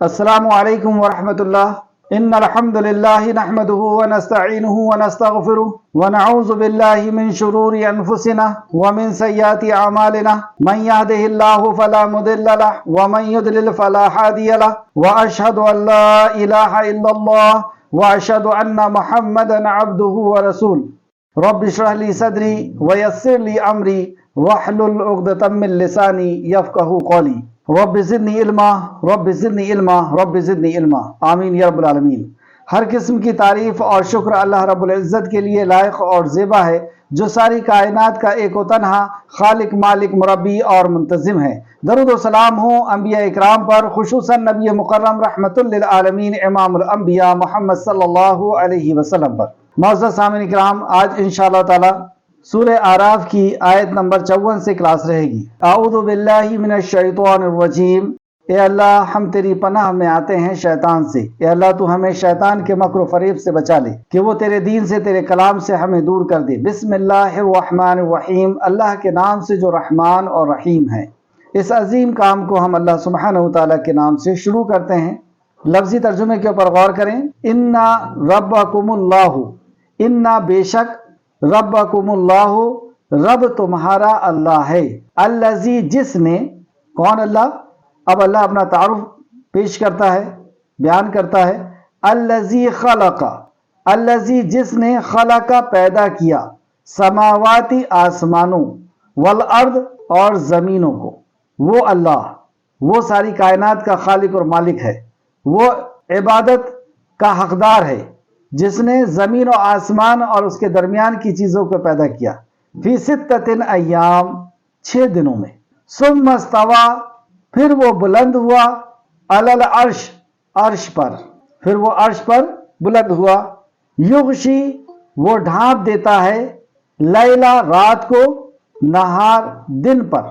السلام علیکم ورحمۃ اللہ۔ ان الحمد للہ نحمده ونستعینه ونستغفره ونعوذ باللہ من شرور انفسنا ومن سیئات اعمالنا من يهده الله فلا مضل له ومن يضلل فلا هادي له واشهد ان لا اله الا الله واشهد ان محمدا عبده ورسوله رب اشرح لي صدري ويسر لي امري واحلل عقدة من لساني يفقهوا قولي رب زدنی علما رب زدنی علما رب زدنی علما آمین یا رب العالمین۔ ہر قسم کی تعریف اور شکر اللہ رب العزت کے لیے لائق اور زیبا ہے، جو ساری کائنات کا ایک و تنہا خالق، مالک، مربی اور منتظم ہے۔ درود و سلام ہوں انبیاء اکرام پر، خصوصاً نبی مکرم رحمت للعالمین امام الانبیاء محمد صلی اللہ علیہ وسلم پر۔ معزز سامعین اکرام، آج انشاءاللہ تعالی سورہ اعراف کی آیت نمبر 54 سے کلاس رہے گی۔ اعوذ باللہ من الشیطان الرجیم۔ اے اللہ، ہم تیری پناہ میں آتے ہیں شیطان سے۔ اے اللہ، تو ہمیں شیطان کے مکر و فریب سے بچا لے کہ وہ تیرے دین سے، تیرے کلام سے ہمیں دور کر دے۔ بسم اللہ الرحمن الرحیم، اللہ کے نام سے جو رحمان اور رحیم ہے۔ اس عظیم کام کو ہم اللہ سبحانہ وتعالی کے نام سے شروع کرتے ہیں۔ لفظی ترجمے کے اوپر غور کریں۔ انا ربکم اللہ، انا بے شک، ربکم اللہ رب تمہارا اللہ ہے، الذی جس نے، کون اللہ؟ اب اللہ اپنا تعارف پیش کرتا ہے، بیان کرتا ہے۔ الذی خلق، الذی جس نے، خلق پیدا کیا، سماواتی آسمانوں، والارض اور زمینوں کو۔ وہ اللہ، وہ ساری کائنات کا خالق اور مالک ہے، وہ عبادت کا حقدار ہے، جس نے زمین و آسمان اور اس کے درمیان کی چیزوں کو پیدا کیا۔ فی ستۃ ایام، 6 دنوں میں۔ ثم استوی، پھر وہ بلند ہوا، علی العرش، عرش پر، پھر وہ عرش پر بلند ہوا۔ یغشی، وہ ڈھانپ دیتا ہے، لیلا، رات کو، نہار، دن پر۔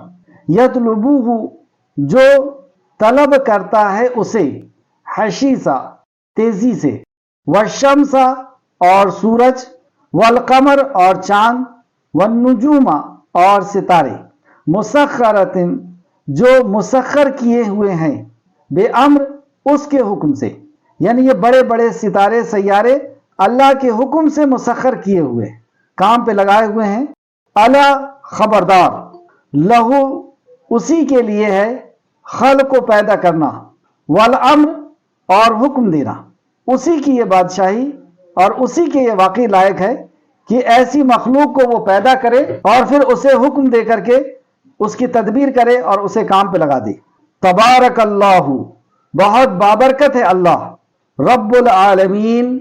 یطلبوہ، جو طلب کرتا ہے اسے، حشیسا، تیزی سے۔ والشمس، اور سورج، والقمر، اور چاند، والنجوم، اور ستارے، مسخرات، جو مسخر کیے ہوئے ہیں، بے امر، اس کے حکم سے۔ یعنی یہ بڑے بڑے ستارے، سیارے اللہ کے حکم سے مسخر کیے ہوئے، کام پہ لگائے ہوئے ہیں۔ الا، خبردار، لہو، اسی کے لیے ہے، خلق کو پیدا کرنا، والامر، اور حکم دینا، اسی کی یہ بادشاہی اور اسی کے یہ واقعی لائق ہے کہ ایسی مخلوق کو وہ پیدا کرے اور پھر اسے حکم دے کر کے اس کی تدبیر کرے اور اسے کام پہ لگا دے۔ تبارک اللہ، بہت بابرکت ہے اللہ، رب العالمین،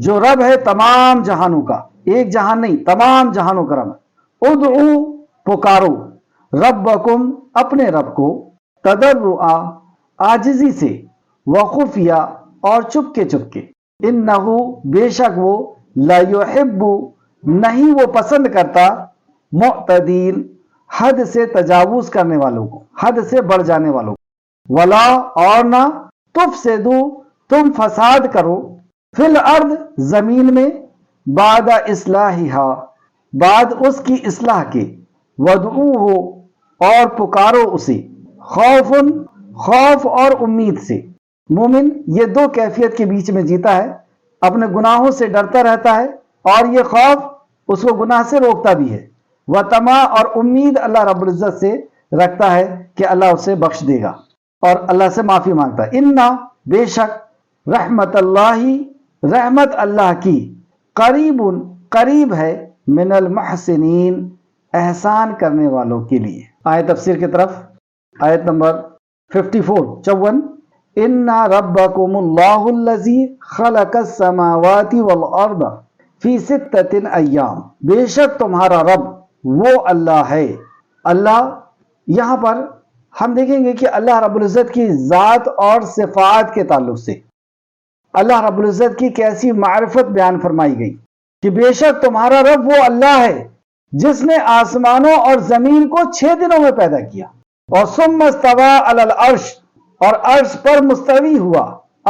جو رب ہے تمام جہانوں کا، ایک جہان نہیں، تمام جہانوں کا رب ہے۔ ادعو، پکارو، ربکم، اپنے رب کو، تضرعا، عاجزی سے، وخفیہ، اور چپکے چپکے۔ انہو، بے شک وہ، لا یحب، نہیں وہ پسند کرتا، معتدین، حد سے تجاوز کرنے والوں کو، حد سے بڑھ جانے والوں کو۔ ولا، اور نہ، تفسدو، تم فساد کرو، فی الارض، زمین میں، بعد اصلاحہا، بعد اس کی اصلاح کے، ودعوہ، اور پکارو اسے، خوفن، خوف اور امید سے۔ مومن یہ دو کیفیت کے بیچ میں جیتا ہے، اپنے گناہوں سے ڈرتا رہتا ہے اور یہ خوف اس کو گناہ سے روکتا بھی ہے، وطمع، اور امید اللہ رب العزت سے رکھتا ہے کہ اللہ اسے بخش دے گا اور اللہ سے معافی مانگتا ہے۔ انا، بے شک، رحمت اللہ، رحمت اللہ کی، قریب، قریب ہے، من المحسنین، احسان کرنے والوں کے لیے۔ آئے تفسیر کی طرف، آیت نمبر 54، 54۔ ان ربکم اللہ الذی خلق السماوات والارض فی 6 ایام، بے شک تمہارا رب وہ اللہ ہے۔ اللہ، یہاں پر ہم دیکھیں گے کہ اللہ رب العزت کی ذات اور صفات کے تعلق سے اللہ رب العزت کی کیسی معرفت بیان فرمائی گئی کہ بے شک تمہارا رب وہ اللہ ہے جس نے آسمانوں اور زمین کو 6 دنوں میں پیدا کیا، اور ثم استوی علی العرش، اور عرش پر مستوی ہوا،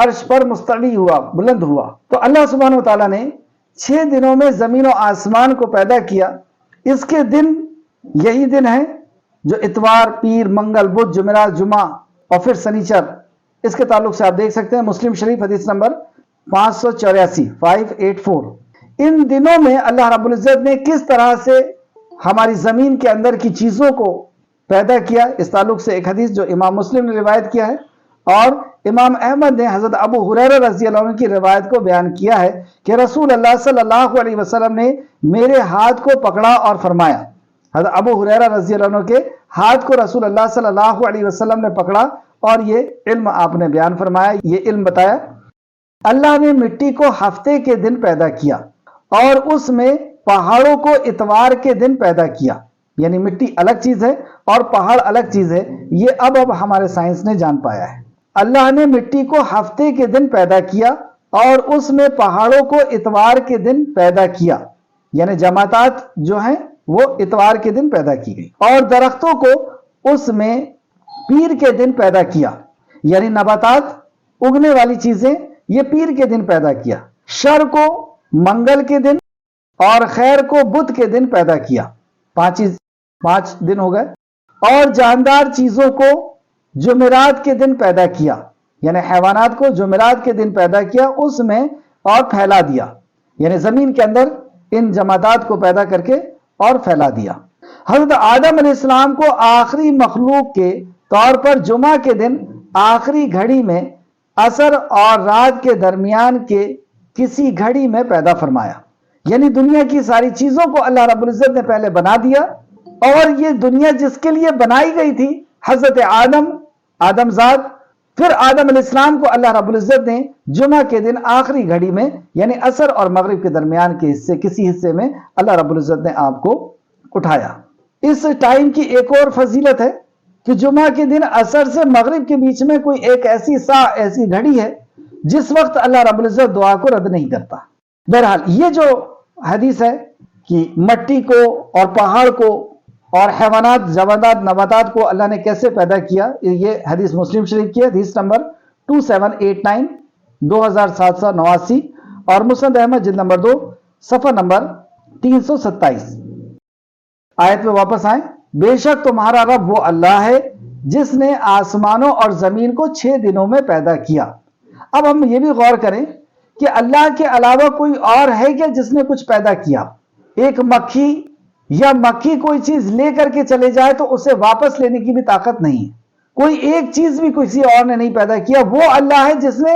عرش پر مستوی ہوا، بلند ہوا۔ تو اللہ سبحانہ وتعالیٰ نے 6 دنوں میں زمین و آسمان کو پیدا کیا۔ اس کے دن یہی دن ہے جو اتوار، پیر، منگل، بدھ، جمعرات، جمعہ اور پھر سنیچر، اس کے تعلق سے آپ دیکھ سکتے ہیں مسلم شریف حدیث نمبر 584 ان دنوں میں اللہ رب العزت نے کس طرح سے ہماری زمین کے اندر کی چیزوں کو پیدا کیا، اس تعلق سے ایک حدیث جو امام مسلم نے روایت کیا ہے، اور امام احمد نے حضرت ابو ہریرہ رضی اللہ عنہ کی روایت کو بیان کیا ہے کہ رسول اللہ صلی اللہ علیہ وسلم نے میرے ہاتھ کو پکڑا اور فرمایا، حضرت ابو ہریرہ رضی اللہ عنہ کے ہاتھ کو رسول اللہ صلی اللہ علیہ وسلم نے پکڑا اور یہ علم آپ نے بیان فرمایا، یہ علم بتایا، اللہ نے مٹی کو ہفتے کے دن پیدا کیا اور اس میں پہاڑوں کو اتوار کے دن پیدا کیا، یعنی مٹی الگ چیز ہے اور پہاڑ الگ چیز ہے، یہ اب ہمارے سائنس نے جان پایا ہے۔ اللہ نے مٹی کو ہفتے کے دن پیدا کیا اور اس میں پہاڑوں کو اتوار کے دن پیدا کیا، یعنی جماعتات جو ہیں وہ اتوار کے دن پیدا کی گئی، اور درختوں کو اس میں پیر کے دن پیدا کیا، یعنی نباتات اگنے والی چیزیں یہ پیر کے دن پیدا کیا، شر کو منگل کے دن اور خیر کو بدھ کے دن پیدا کیا، 5 دن ہو گئے، اور جاندار چیزوں کو جمعرات کے دن پیدا کیا، یعنی حیوانات کو جمعرات کے دن پیدا کیا اس میں اور پھیلا دیا، یعنی زمین کے اندر ان جماعتات کو پیدا کر کے اور پھیلا دیا۔ حضرت آدم علیہ السلام کو آخری مخلوق کے طور پر جمعہ کے دن آخری گھڑی میں عصر اور رات کے درمیان کے کسی گھڑی میں پیدا فرمایا، یعنی دنیا کی ساری چیزوں کو اللہ رب العزت نے پہلے بنا دیا، اور یہ دنیا جس کے لیے بنائی گئی تھی حضرت آدم ذات، پھر آدم علیہ السلام کو اللہ رب العزت نے جمعہ کے دن آخری گھڑی میں یعنی عصر اور مغرب کے درمیان کے کسی حصے میں اللہ رب العزت نے آپ کو اٹھایا۔ اس ٹائم کی ایک اور فضیلت ہے کہ جمعہ کے دن عصر سے مغرب کے بیچ میں کوئی ایک ایسی گھڑی ہے جس وقت اللہ رب العزت دعا کو رد نہیں کرتا۔ بہرحال یہ جو حدیث ہے کہ مٹی کو اور پہاڑ کو اور حیوانات جمادات نباتات کو اللہ نے کیسے پیدا کیا، یہ حدیث مسلم شریف کی حدیث نمبر 2789 2789 اور مسند احمد جلد نمبر 2 صفحہ نمبر 327۔ آیت میں واپس آئیں، بے شک تمہارا رب وہ اللہ ہے جس نے آسمانوں اور زمین کو 6 دنوں میں پیدا کیا۔ اب ہم یہ بھی غور کریں کہ اللہ کے علاوہ کوئی اور ہے کیا جس نے کچھ پیدا کیا؟ ایک مکھی یا مکھی کوئی چیز لے کر کے چلے جائے تو اسے واپس لینے کی بھی طاقت نہیں ہے، کوئی ایک چیز بھی کسی اور نے نہیں پیدا کیا، وہ اللہ ہے جس نے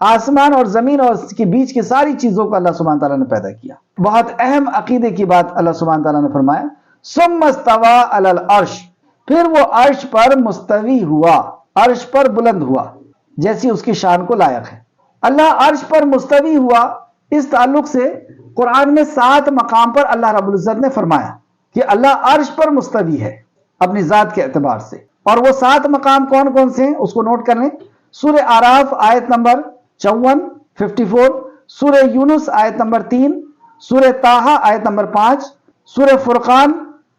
آسمان اور زمین اور اس کے بیچ کی ساری چیزوں کو اللہ سبحانہ تعالیٰ نے پیدا کیا۔ بہت اہم عقیدے کی بات اللہ سبحانہ تعالیٰ نے فرمایا، ثم استوى علی العرش، پھر وہ عرش پر مستوی ہوا، عرش پر بلند ہوا جیسی اس کی شان کو لائق ہے۔ اللہ عرش پر مستوی ہوا، اس تعلق سے قرآن میں 7 مقام پر اللہ رب العزت نے فرمایا کہ اللہ عرش پر مستوی ہے اپنی ذات کے اعتبار سے، اور وہ 7 مقام کون کون سے ہیں اس کو نوٹ کر لیں۔ سورہ آراف آیت نمبر 54 سورہ یونس آیت نمبر 3، سورہ طٰہٰ آیت نمبر 5، سورہ فرقان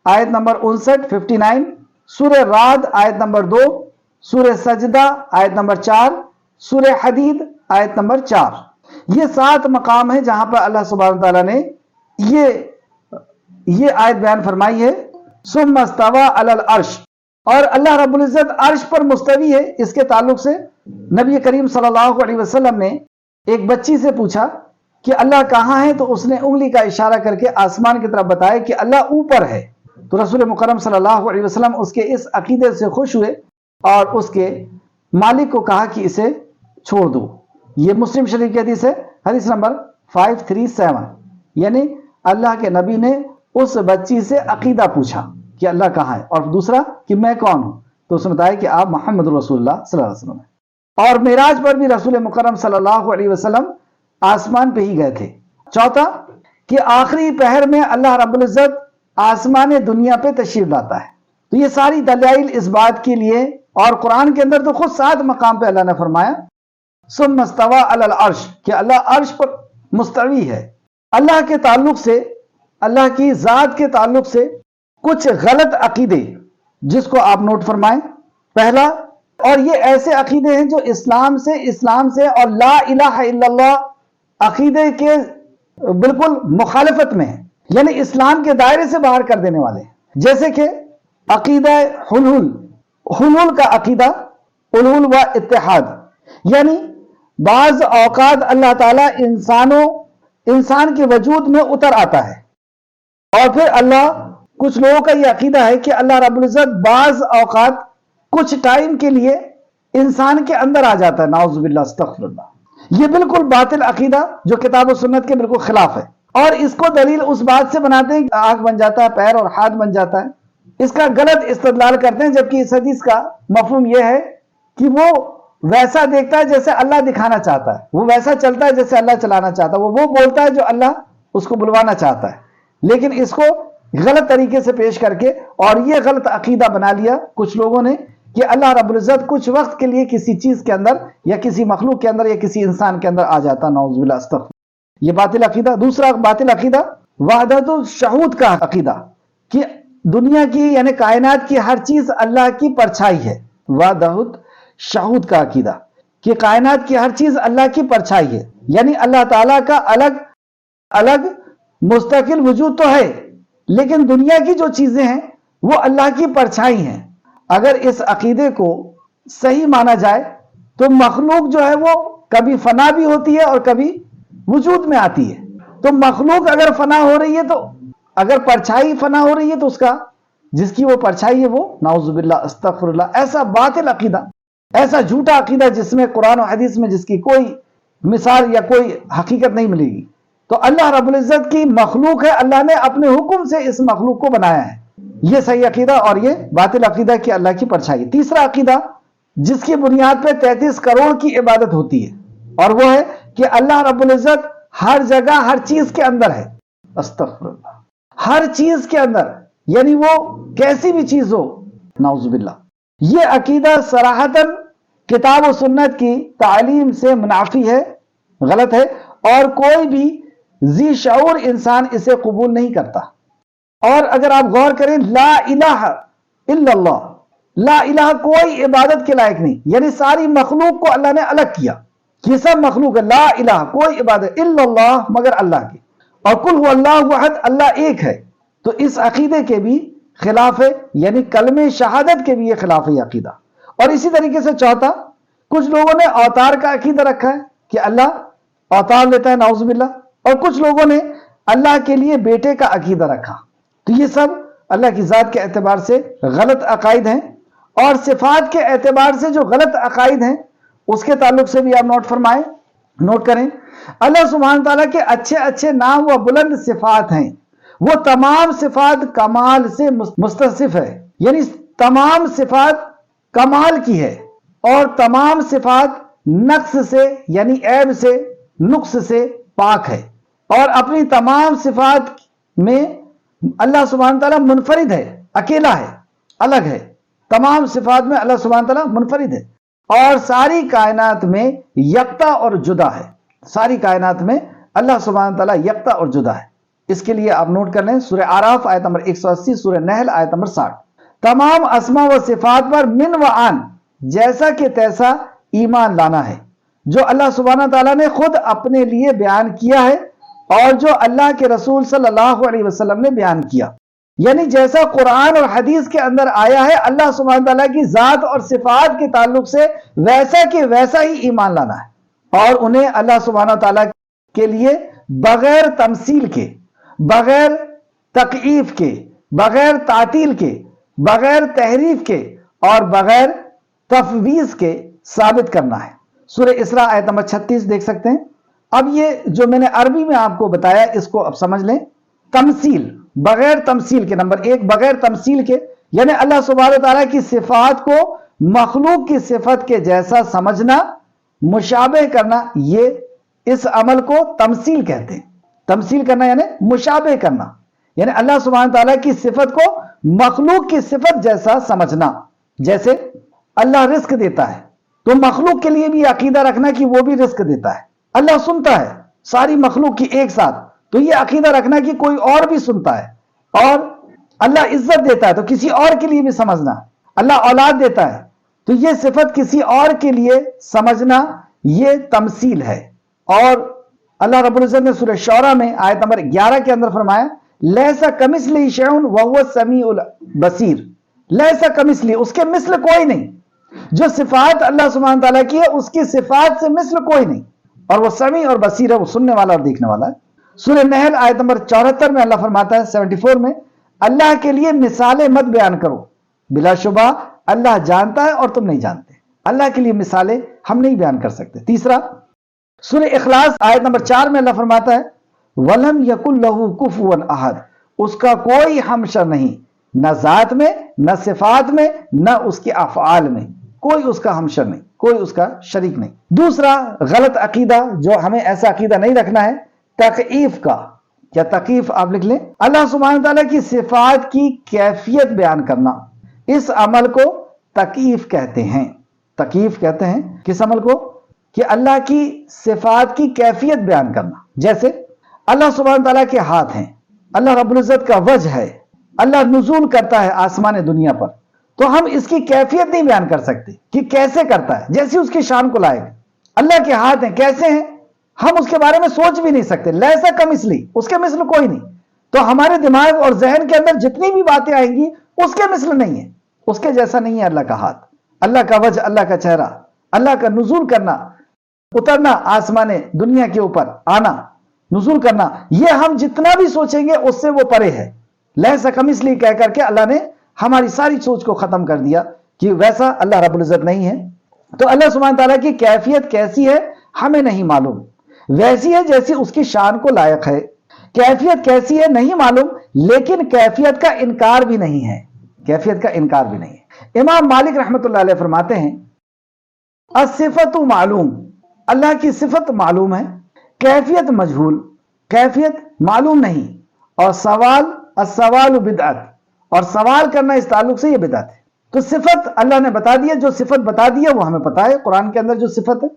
آیت نمبر 59 سورہ رعد آیت نمبر 2، سورہ سجدہ آیت نمبر 4، سورہ حدید آیت نمبر 4۔ یہ 7 مقام ہیں جہاں پر اللہ سبحانہ تعالیٰ نے یہ آیت بیان فرمائی ہے، ثم استوى علی العرش، اور اللہ رب العزت عرش پر مستوی ہے۔ اس کے تعلق سے نبی کریم صلی اللہ علیہ وسلم نے ایک بچی سے پوچھا کہ اللہ کہاں ہے، تو اس نے انگلی کا اشارہ کر کے آسمان کی طرف بتایا کہ اللہ اوپر ہے۔ تو رسول مکرم صلی اللہ علیہ وسلم اس کے اس عقیدے سے خوش ہوئے اور اس کے مالک کو کہا کہ اسے چھوڑ دو۔ یہ مسلم شریف کی حدیث ہے، حدیث نمبر 537، یعنی اللہ کے نبی نے اس بچی سے عقیدہ پوچھا کہ اللہ کہاں ہے، اور دوسرا کہ میں کون ہوں، تو اس نے بتایا کہ آپ محمد رسول اللہ صلی اللہ علیہ وسلم ہیں۔ اور معراج پر بھی رسول مکرم صلی اللہ علیہ وسلم آسمان پہ ہی گئے تھے۔ چوتھا کہ آخری پہر میں اللہ رب العزت آسمان دنیا پہ تشریف لاتا ہے۔ تو یہ ساری دلائل اس بات کے لیے، اور قرآن کے اندر تو خود 7 مقام پہ اللہ نے فرمایا ثم استوى علی العرش کہ اللہ عرش پر مستوی ہے۔ اللہ کے تعلق سے، اللہ کی ذات کے تعلق سے کچھ غلط عقیدے جس کو آپ نوٹ فرمائیں۔ پہلا، اور یہ ایسے عقیدے ہیں جو اسلام سے اور لا الہ الا اللہ عقیدے کے بالکل مخالفت میں ہیں، یعنی اسلام کے دائرے سے باہر کر دینے والے ہیں، جیسے کہ عقیدہ حلول کا عقیدہ، حلول و اتحاد، یعنی بعض اوقات اللہ تعالیٰ انسان کے وجود میں اتر آتا ہے، اور پھر اللہ، کچھ لوگوں کا یہ عقیدہ ہے کہ اللہ رب العزت بعض اوقات کچھ ٹائم کے لیے انسان کے اندر آ جاتا ہے، نعوذ باللہ استغفر اللہ۔ یہ بالکل باطل عقیدہ جو کتاب و سنت کے بالکل خلاف ہے، اور اس کو دلیل اس بات سے بناتے ہیں کہ آنکھ بن جاتا ہے، پیر اور ہاتھ بن جاتا ہے، اس کا غلط استدلال کرتے ہیں، جبکہ اس حدیث کا مفہوم یہ ہے کہ وہ ویسا دیکھتا ہے جیسے اللہ دکھانا چاہتا ہے، وہ ویسا چلتا ہے جیسے اللہ چلانا چاہتا ہے، وہ بولتا ہے جو اللہ اس کو بلوانا چاہتا ہے، لیکن اس کو غلط طریقے سے پیش کر کے اور یہ غلط عقیدہ بنا لیا کچھ لوگوں نے کہ اللہ رب العزت کچھ وقت کے لیے کسی چیز کے اندر یا کسی مخلوق کے اندر یا کسی انسان کے اندر آ جاتا، نعوذ باللہ استغفر۔ یہ باطل عقیدہ۔ دوسرا باطل عقیدہ وحدت الشہود کا عقیدہ، کہ دنیا کی یعنی کائنات کی ہر چیز اللہ کی پرچھائی ہے۔ وحدت شہود کا عقیدہ کہ کائنات کی ہر چیز اللہ کی پرچھائی ہے، یعنی اللہ تعالیٰ کا الگ مستقل وجود تو ہے، لیکن دنیا کی جو چیزیں ہیں وہ اللہ کی پرچھائی ہیں۔ اگر اس عقیدے کو صحیح مانا جائے تو مخلوق جو ہے وہ کبھی فنا بھی ہوتی ہے اور کبھی وجود میں آتی ہے۔ تو مخلوق اگر فنا ہو رہی ہے، تو اگر پرچھائی فنا ہو رہی ہے، تو اس کا جس کی وہ پرچھائی ہے وہ نعوذ باللہ استغفر اللہ۔ ایسا باطل عقیدہ، ایسا جھوٹا عقیدہ جس میں قرآن و حدیث میں جس کی کوئی مثال یا کوئی حقیقت نہیں ملے گی۔ تو اللہ رب العزت کی مخلوق ہے، اللہ نے اپنے حکم سے اس مخلوق کو بنایا ہے، یہ صحیح عقیدہ، اور یہ باطل عقیدہ کہ اللہ کی پرچھائی۔ تیسرا عقیدہ جس کی بنیاد پہ 33 کروڑ کی عبادت ہوتی ہے، اور وہ ہے کہ اللہ رب العزت ہر جگہ ہر چیز کے اندر ہے، استغفر اللہ، ہر چیز کے اندر، یعنی وہ کیسی بھی چیز ہو، نعوذ باللہ۔ یہ عقیدہ صراحتاً کتاب و سنت کی تعلیم سے منافی ہے، غلط ہے، اور کوئی بھی ذی شعور انسان اسے قبول نہیں کرتا۔ اور اگر آپ غور کریں، لا الہ الا اللہ، لا الہ کوئی عبادت کے لائق نہیں، یعنی ساری مخلوق کو اللہ نے الگ کیا، یہ سب مخلوق ہے، لا الہ کوئی عبادت الا اللہ مگر اللہ کی، اور قل هو اللہ احد، اللہ ایک ہے۔ تو اس عقیدے کے بھی خلاف ہے، یعنی کلمہ شہادت کے بھی یہ خلاف ہے عقیدہ۔ اور اسی طریقے سے چوتھا، کچھ لوگوں نے اوتار کا عقیدہ رکھا ہے کہ اللہ اوتار لیتا ہے، نعوذ باللہ، اور کچھ لوگوں نے اللہ کے لیے بیٹے کا عقیدہ رکھا۔ تو یہ سب اللہ کی ذات کے اعتبار سے غلط عقائد ہیں، اور صفات کے اعتبار سے جو غلط عقائد ہیں اس کے تعلق سے بھی آپ نوٹ کریں۔ اللہ سبحانہ تعالیٰ کے اچھے اچھے نام و بلند صفات ہیں، وہ تمام صفات کمال سے متصف ہے، یعنی تمام صفات کمال کی ہے، اور تمام صفات نقص سے یعنی عیب سے، نقص سے پاک ہے، اور اپنی تمام صفات میں اللہ سبحانہ تعالیٰ منفرد ہے، اکیلا ہے، الگ ہے۔ تمام صفات میں اللہ سبحانہ تعالیٰ منفرد ہے، اور ساری کائنات میں یکتا اور جدا ہے۔ ساری کائنات میں اللہ سبحانہ تعالیٰ یکتا اور جدا ہے۔ اس کے لیے آپ نوٹ کر لیں، سورہ اعراف آیت نمبر 180، سورہ نحل آیت نمبر 60۔ تمام اسماء و صفات پر من و عن جیسا کہ تیسا ایمان لانا ہے، جو اللہ سبحانہ تعالیٰ نے خود اپنے لیے بیان کیا ہے، اور جو اللہ کے رسول صلی اللہ علیہ وسلم نے بیان کیا، یعنی جیسا قرآن اور حدیث کے اندر آیا ہے اللہ سبحانہ تعالیٰ کی ذات اور صفات کے تعلق سے، ویسا کہ ویسا ہی ایمان لانا ہے، اور انہیں اللہ سبحانہ تعالیٰ کے لیے بغیر تمثیل کے، بغیر تکییف کے، بغیر تعطیل کے، بغیر تحریف کے، اور بغیر تفویض کے ثابت کرنا ہے۔ سورہ اسراء آیت نمبر 36 دیکھ سکتے ہیں۔ اب یہ جو میں نے عربی میں آپ کو بتایا، اس کو اب سمجھ لیں۔ تمثیل، بغیر تمثیل کے، نمبر ایک بغیر تمثیل کے، یعنی اللہ سبحانہ تعالیٰ کی صفات کو مخلوق کی صفت کے جیسا سمجھنا، مشابہ کرنا، یہ اس عمل کو تمثیل کہتے ہیں۔ تمثیل کرنا یعنی مشابہ کرنا، یعنی اللہ سبحانہ تعالیٰ کی صفت کو مخلوق کی صفت جیسا سمجھنا۔ جیسے اللہ رزق دیتا ہے، تو مخلوق کے لیے بھی عقیدہ رکھنا کہ وہ بھی رزق دیتا ہے۔ اللہ سنتا ہے ساری مخلوق کی ایک ساتھ، تو یہ عقیدہ رکھنا کہ کوئی اور بھی سنتا ہے۔ اور اللہ عزت دیتا ہے تو کسی اور کے لیے بھی سمجھنا۔ اللہ اولاد دیتا ہے تو یہ صفت کسی اور کے لیے سمجھنا، یہ تمثیل ہے۔ اور اللہ رب العزت نے سورہ شعراء میں آیت نمبر 11 کے اندر فرمایا، لیسا کمثلہ شیء وہو السمیع البصیر۔ لیسا کمثلہ، اس کے مثل کوئی نہیں، جو صفات اللہ سبحانہ تعالیٰ کی ہے اس کی صفات سے مثل کوئی نہیں، اور وہ سمیع اور بصیر ہے، وہ سننے والا اور دیکھنے والا ہے۔ سورہ نحل آیت نمبر 74 میں اللہ فرماتا ہے 74 میں، اللہ کے لیے مثالیں مت بیان کرو، بلا شبہ اللہ جانتا ہے اور تم نہیں جانتے۔ اللہ کے لیے مثالیں ہم نہیں بیان کر سکتے۔ تیسرا، سورہ اخلاص آیت نمبر 4 میں اللہ فرماتا ہے وَلَمْ يَكُنْ لَهُ كُفُوًا أَحَدٌ، اس کا کوئی ہمشر نہیں، نہ ذات میں، نہ صفات میں، نہ اس کے افعال میں، کوئی اس کا ہمشر نہیں، کوئی اس کا شریک نہیں۔ دوسرا غلط عقیدہ، جو ہمیں ایسا عقیدہ نہیں رکھنا ہے، تکییف کا، کیا تکییف آپ لکھ لیں، اللہ سبحانہ تعالیٰ کی صفات کی کیفیت بیان کرنا، اس عمل کو تکییف کہتے ہیں۔ تکییف کہتے ہیں کس عمل کو؟ کہ اللہ کی صفات کی کیفیت بیان کرنا۔ جیسے اللہ سبحانہ تعالیٰ کے ہاتھ ہیں، اللہ رب العزت کا وجہ ہے، اللہ نزول کرتا ہے آسمان دنیا پر، تو ہم اس کی کیفیت نہیں بیان کر سکتے کہ کیسے کرتا ہے، جیسی اس کی شان کو لائق۔ اللہ کے ہاتھ ہیں، کیسے ہیں ہم اس کے بارے میں سوچ بھی نہیں سکتے، لیسا کمثلی، اس کے مثل کوئی نہیں۔ تو ہمارے دماغ اور ذہن کے اندر جتنی بھی باتیں آئیں گی اس کے مثل نہیں ہے، اس کے جیسا نہیں ہے اللہ کا ہاتھ، اللہ کا وجہ، اللہ کا چہرہ، اللہ کا نزول کرنا، اترنا آسمان دنیا کے اوپر، آنا، نزول کرنا، یہ ہم جتنا بھی سوچیں گے اس سے وہ پرے ہے۔ لیسا کمثلی کہہ کر کے اللہ نے ہماری ساری سوچ کو ختم کر دیا کہ ویسا اللہ رب العزت نہیں ہے۔ تو اللہ سبحانہ تعالیٰ کی کیفیت کیسی ہے ہمیں نہیں معلوم، ویسی ہے جیسی اس کی شان کو لائق ہے۔ کیفیت کیسی ہے نہیں معلوم، لیکن کیفیت کا انکار بھی نہیں ہے، کیفیت کا انکار بھی نہیں ہے۔ امام مالک رحمۃ اللہ علیہ فرماتے ہیں الصفت معلوم، اللہ کی صفت معلوم ہے، کیفیت مجہول، کیفیت معلوم نہیں، اور السوال بدعت، اور سوال کرنا اس تعلق سے یہ بدعت ہے۔ تو صفت اللہ نے بتا دیا، جو صفت بتا دیا وہ ہمیں پتا ہے قرآن کے اندر جو صفت ہے،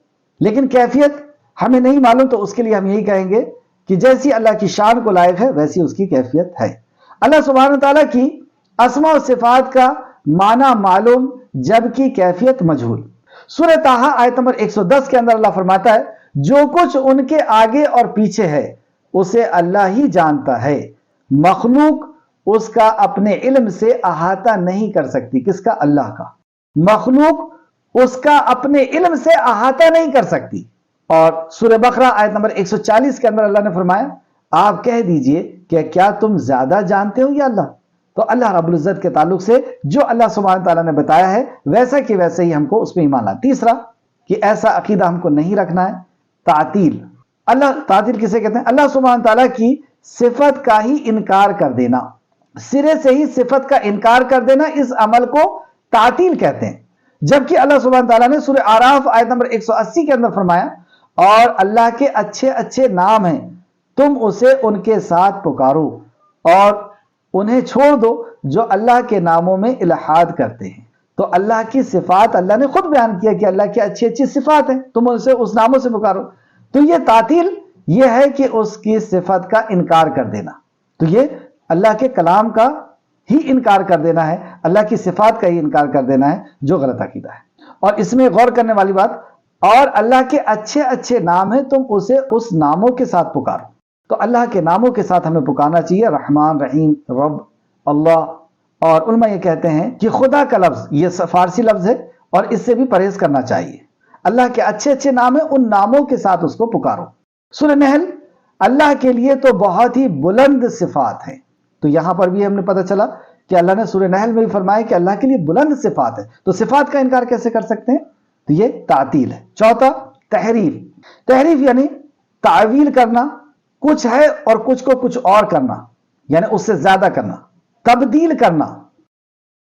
لیکن کیفیت ہمیں نہیں معلوم، تو اس کے لیے ہم یہی کہیں گے کہ جیسی اللہ کی شان کو لائق ہے ویسی اس کی کیفیت ہے۔ اللہ سبحانہ تعالیٰ کی اسماء و صفات کا معنی معلوم جبکہ کیفیت مجہول۔ سورہ طٰہٰ آیت نمبر 110 کے اندر اللہ فرماتا ہے جو کچھ ان کے آگے اور پیچھے ہے اسے اللہ ہی جانتا ہے، مخلوق اس کا اپنے علم سے احاطہ نہیں کر سکتی۔ کس کا؟ اللہ کا۔ مخلوق اس کا اپنے علم سے احاطہ نہیں کر سکتی۔ اور سورہ بقرہ آیت نمبر 140 کے اندر اللہ نے فرمایا آپ کہہ دیجئے کہ کیا تم زیادہ جانتے ہو یا اللہ؟ تو اللہ رب العزت کے تعلق سے جو اللہ سبحانہ تعالیٰ نے بتایا ہے ویسا کہ ویسے ہی ہم کو اس پہ ایمان لانا۔ تیسرا کہ ایسا عقیدہ ہم کو نہیں رکھنا ہے تعطیل۔ تعطیل کسے کہتے ہیں؟ اللہ سبحانہ تعالیٰ کی صفت کا ہی انکار کر دینا، سرے سے ہی صفت کا انکار کر دینا، اس عمل کو تعطیل کہتے ہیں۔ جبکہ اللہ سبحانہ تعالیٰ نے سورہ اعراف آیت نمبر 180 کے اندر فرمایا اور اللہ کے اچھے اچھے نام ہیں، تم اسے ان کے ساتھ پکارو اور انہیں چھوڑ دو جو اللہ کے ناموں میں الحاد کرتے ہیں۔ تو اللہ کی صفات اللہ نے خود بیان کیا کہ اللہ کی اچھی اچھی صفات ہیں، تم اسے اس ناموں سے پکارو۔ تو یہ تعطیل یہ ہے کہ اس کی صفت کا انکار کر دینا، تو یہ اللہ کے کلام کا ہی انکار کر دینا ہے، اللہ کی صفات کا ہی انکار کر دینا ہے، جو غلط عقیدہ ہے۔ اور اس میں غور کرنے والی بات، اور اللہ کے اچھے اچھے نام ہیں تم اسے اس ناموں کے ساتھ پکارو۔ تو اللہ کے ناموں کے ساتھ ہمیں پکارنا چاہیے، رحمان، رحیم، رب، اللہ۔ اور علماء یہ کہتے ہیں کہ خدا کا لفظ یہ فارسی لفظ ہے اور اس سے بھی پرہیز کرنا چاہیے۔ اللہ کے اچھے اچھے نام ہیں، ان ناموں کے ساتھ اس کو پکارو۔ سورہ نحل، اللہ کے لیے تو بہت ہی بلند صفات ہیں۔ تو یہاں پر بھی ہم نے پتہ چلا کہ اللہ نے سورہ نحل میں بھی فرمایا کہ اللہ کے لیے بلند صفات ہے، تو صفات کا انکار کیسے کر سکتے ہیں؟ تو یہ تعطیل ہے۔ چوتھا تحریف۔ تحریف یعنی تعویل کرنا، کچھ ہے اور کچھ کو کچھ اور کرنا، یعنی اس سے زیادہ کرنا۔ تبدیل کرنا،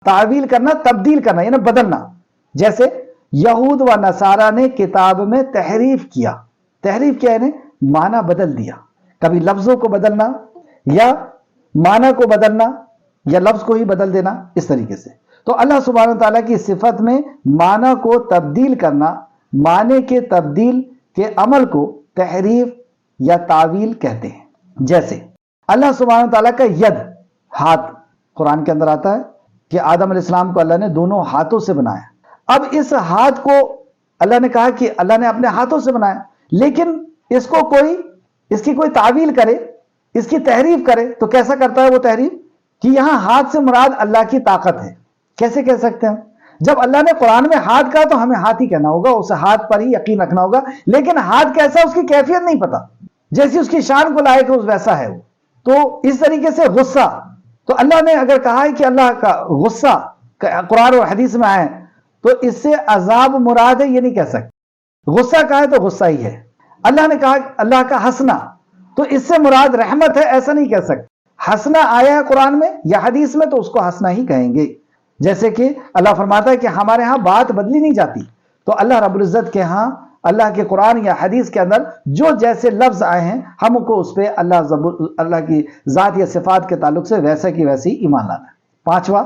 تعویل کرنا، تبدیل کرنا یعنی بدلنا۔ جیسے یہود و نصارہ نے کتاب میں تحریف کیا۔ تحریف کیا یعنی معنی بدل دیا، کبھی لفظوں کو بدلنا یا معنی کو بدلنا یا لفظ کو ہی بدل دینا، اس طریقے سے۔ تو اللہ سبحانہ تعالیٰ کی صفت میں معنی کو تبدیل کرنا، معنی کے تبدیل کے عمل کو تحریف یا تعویل کہتے ہیں۔ جیسے اللہ سبحانہ تعالیٰ کا ید، ہاتھ، قرآن کے اندر آتا ہے کہ آدم علیہ السلام کو اللہ نے دونوں ہاتھوں سے بنایا۔ اب اس ہاتھ کو اللہ نے کہا کہ اللہ نے اپنے ہاتھوں سے بنایا، لیکن اس کی کوئی تعویل کرے، اس کی تحریف کرے تو کیسا کرتا ہے وہ تحریف؟ کہ یہاں ہاتھ سے مراد اللہ کی طاقت ہے۔ کیسے کہہ سکتے ہیں؟ جب اللہ نے قرآن میں ہاتھ کہا تو ہمیں ہاتھ ہی کہنا ہوگا، اس ہاتھ پر ہی یقین رکھنا ہوگا، لیکن ہاتھ کیسا اس کی کیفیت نہیں پتا، جیسی اس کی شان کو لائق ہے ویسا ہے وہ۔ تو اس طریقے سے غصہ، تو اللہ نے اگر کہا ہے کہ اللہ کا غصہ قرآن اور حدیث میں آئے تو اس سے عذاب مراد ہے یہ نہیں کہہ سکتے، غصہ کہا ہے تو غصہ ہی ہے۔ اللہ نے کہا اللہ کا ہنسنا تو اس سے مراد رحمت ہے ایسا نہیں کہہ سکتے، ہنسنا آیا ہے قرآن میں یا حدیث میں تو اس کو ہنسنا ہی کہیں گے۔ جیسے کہ اللہ فرماتا ہے کہ ہمارے ہاں بات بدلی نہیں جاتی، تو اللہ رب العزت کے ہاں اللہ کے قرآن یا حدیث کے اندر جو جیسے لفظ آئے ہیں ہم کو اس پہ اللہ کی ذات یا صفات کے تعلق سے ویسا کی ویسی ایمان لانا ہے۔ پانچواں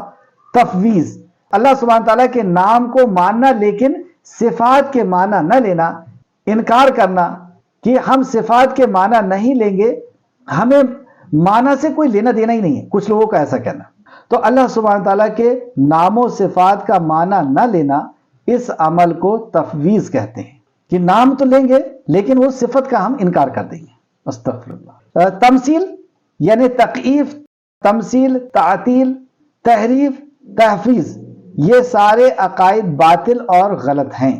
تفویض، اللہ سبحانہ تعالیٰ کے نام کو ماننا لیکن صفات کے معنی نہ لینا، انکار کرنا کہ ہم صفات کے معنی نہیں لیں گے، ہمیں معنی سے کوئی لینا دینا ہی نہیں ہے، کچھ لوگوں کا ایسا کہنا۔ تو اللہ سبحانہ تعالیٰ کے نام و صفات کا معنی نہ لینا، اس عمل کو تفویض کہتے ہیں کہ نام تو لیں گے لیکن وہ صفت کا ہم انکار کر دیں گے۔ استغفر اللہ۔ تمثیل یعنی تکییف، تمثیل، تعطیل، تحریف، تحفیظ، یہ سارے عقائد باطل اور غلط ہیں۔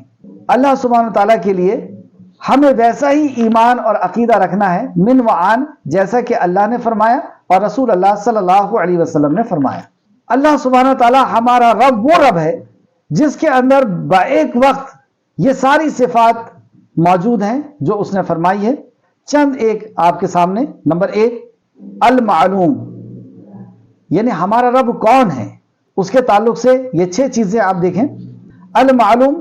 اللہ سبحانہ تعالیٰ کے لیے ہمیں ویسا ہی ایمان اور عقیدہ رکھنا ہے من وعن، جیسا کہ اللہ نے فرمایا اور رسول اللہ صلی اللہ علیہ وسلم نے فرمایا۔ اللہ سبحانہ تعالیٰ ہمارا رب وہ رب ہے جس کے اندر بائک وقت یہ ساری صفات موجود ہیں جو اس نے فرمائی ہے۔ چند ایک آپ کے سامنے۔ نمبر ایک، المعلوم، یعنی ہمارا رب کون ہے، اس کے تعلق سے یہ 6 چیزیں آپ دیکھیں۔ المعلوم،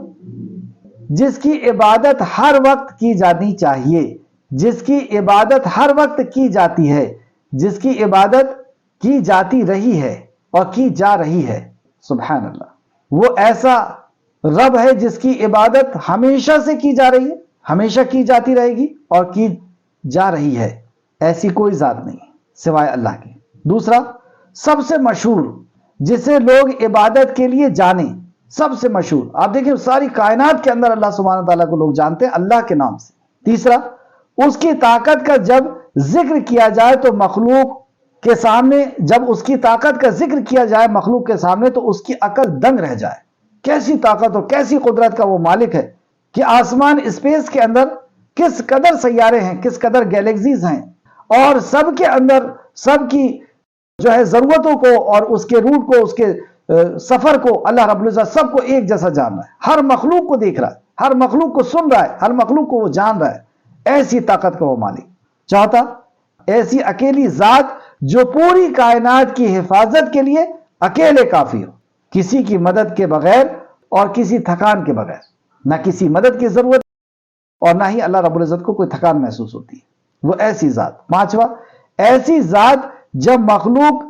جس کی عبادت ہر وقت کی جانی چاہیے، جس کی عبادت ہر وقت کی جاتی ہے، جس کی عبادت کی جاتی رہی ہے اور کی جا رہی ہے۔ سبحان اللہ، وہ ایسا رب ہے جس کی عبادت ہمیشہ سے کی جا رہی ہے، ہمیشہ کی جاتی رہے گی اور کی جا رہی ہے، ایسی کوئی ذات نہیں سوائے اللہ کے۔ دوسرا، سب سے مشہور، جسے لوگ عبادت کے لیے جانیں، سب سے مشہور۔ آپ دیکھیں ساری کائنات کے اندر اللہ سبحانہ تعالیٰ کو لوگ جانتے ہیں اللہ کے نام سے۔ تیسرا، اس کی طاقت کا جب ذکر کیا جائے تو مخلوق کے سامنے، جب اس کی طاقت کا ذکر کیا جائے مخلوق کے سامنے تو اس کی عقل دنگ رہ جائے، کیسی طاقت اور کیسی قدرت کا وہ مالک ہے کہ آسمان اسپیس کے اندر کس قدر سیارے ہیں، کس قدر گیلیکسیز ہیں، اور سب کے اندر سب کی جو ہے ضرورتوں کو اور اس کے روٹ کو، اس کے سفر کو اللہ رب العزت سب کو ایک جیسا جان رہا ہے، ہر مخلوق کو دیکھ رہا ہے، ہر مخلوق کو سن رہا ہے، ہر مخلوق کو وہ جان رہا ہے، ایسی طاقت کا وہ مالک۔ چوتھا، ایسی اکیلی ذات جو پوری کائنات کی حفاظت کے لیے اکیلے کافی ہو، کسی کی مدد کے بغیر اور کسی تھکان کے بغیر، نہ کسی مدد کی ضرورت اور نہ ہی اللہ رب العزت کو کوئی تھکان محسوس ہوتی ہے، وہ ایسی ذات۔ پانچواں، ایسی ذات جب مخلوق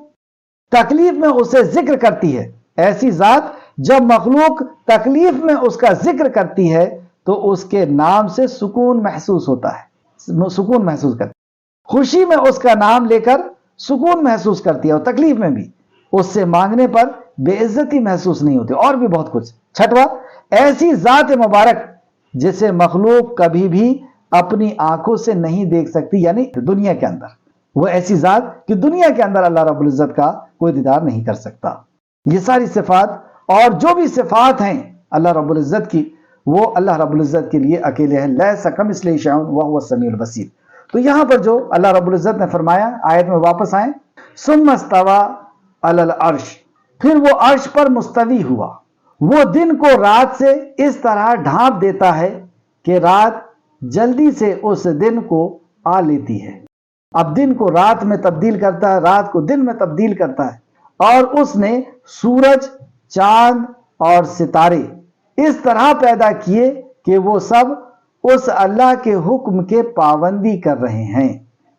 تکلیف میں اسے ذکر کرتی ہے، ایسی ذات جب مخلوق تکلیف میں اس کا ذکر کرتی ہے تو اس کے نام سے سکون محسوس ہوتا ہے، سکون محسوس کرتی ہے، خوشی میں اس کا نام لے کر سکون محسوس کرتی ہے، اور تکلیف میں بھی اس سے مانگنے پر بے عزتی محسوس نہیں ہوتی، اور بھی بہت کچھ۔ چھٹواں، ایسی ذات مبارک جسے مخلوق کبھی بھی اپنی آنکھوں سے نہیں دیکھ سکتی، یعنی دنیا کے اندر، وہ ایسی ذات کہ دنیا کے اندر اللہ رب العزت کا کوئی دیدار نہیں کر سکتا۔ یہ ساری صفات اور جو بھی صفات ہیں اللہ رب العزت کی، وہ اللہ رب العزت کے لیے اکیلے ہیں۔ لیس کمثلہ شیء وہو السمیع البصیر۔ تو یہاں پر جو اللہ رب العزت نے فرمایا، آیت میں واپس آئیں، ثم استوى علی العرش، پھر وہ عرش پر مستوی ہوا، وہ دن کو رات سے اس طرح ڈھانپ دیتا ہے کہ رات جلدی سے اس دن کو آ لیتی ہے۔ اب دن کو رات میں تبدیل کرتا ہے، رات کو دن میں تبدیل کرتا ہے، اور اس نے سورج، چاند اور ستارے اس طرح پیدا کیے کہ وہ سب اس اللہ کے حکم کے پابندی کر رہے ہیں۔